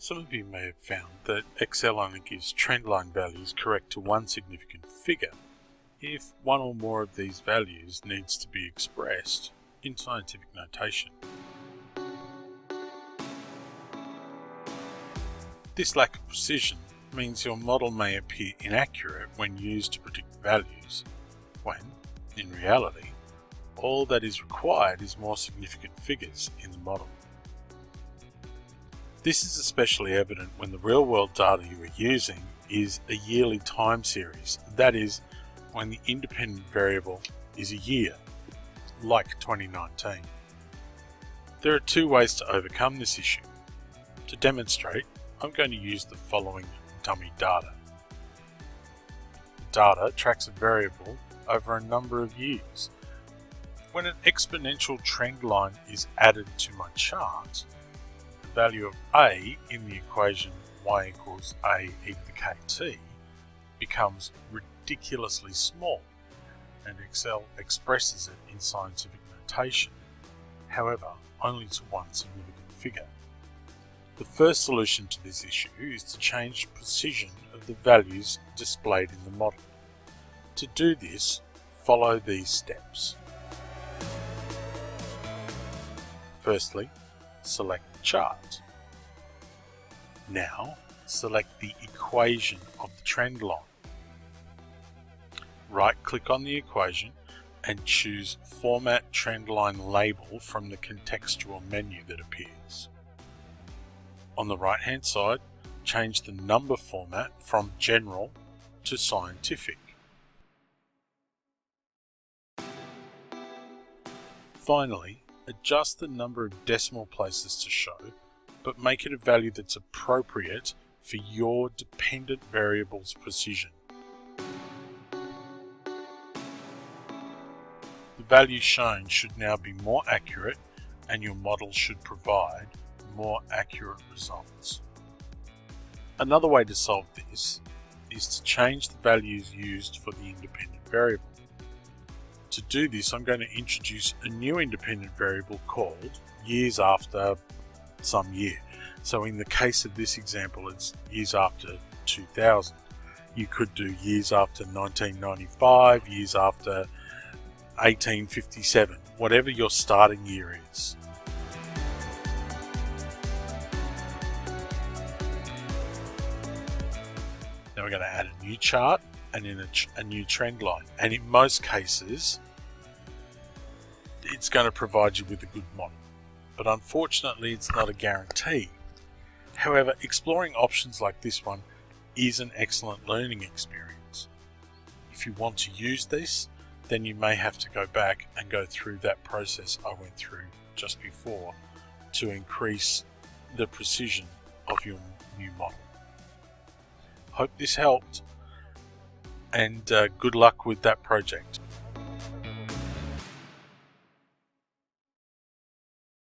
Some of you may have found that Excel only gives trendline values correct to one significant figure if one or more of these values needs to be expressed in scientific notation. This lack of precision means your model may appear inaccurate when used to predict values, when, in reality, all that is required is more significant figures in the model. This is especially evident when the real-world data you are using is a yearly time series, that is, when the independent variable is a year, like 2019. There are two ways to overcome this issue. To demonstrate, I'm going to use the following dummy data. The data tracks a variable over a number of years. When an exponential trend line is added to my chart, the value of a in the equation y equals a e to the kt becomes ridiculously small, and Excel expresses it in scientific notation, however, only to one significant figure. The first solution to this issue is to change the precision of the values displayed in the model. To do this, follow these steps. Firstly, select the chart. Now, select the equation of the trend line. Right-click on the equation and choose Format Trendline Label from the contextual menu that appears. On the right-hand side, change the number format from General to Scientific. Finally, adjust the number of decimal places to show, but make it a value that's appropriate for your dependent variable's precision. The value shown should now be more accurate, and your model should provide more accurate results. Another way to solve this is to change the values used for the independent variable. To do this, I'm going to introduce a new independent variable called years after some year. So in the case of this example, it's years after 2000. You could do years after 1995, years after 1857, whatever your starting year is. Now we're going to add a new chart and in a new trend line. And in most cases, it's going to provide you with a good model. But unfortunately, it's not a guarantee. However, exploring options like this one is an excellent learning experience. If you want to use this, then you may have to go back and go through that process I went through just before to increase the precision of your new model. Hope this helped, and good luck with that project.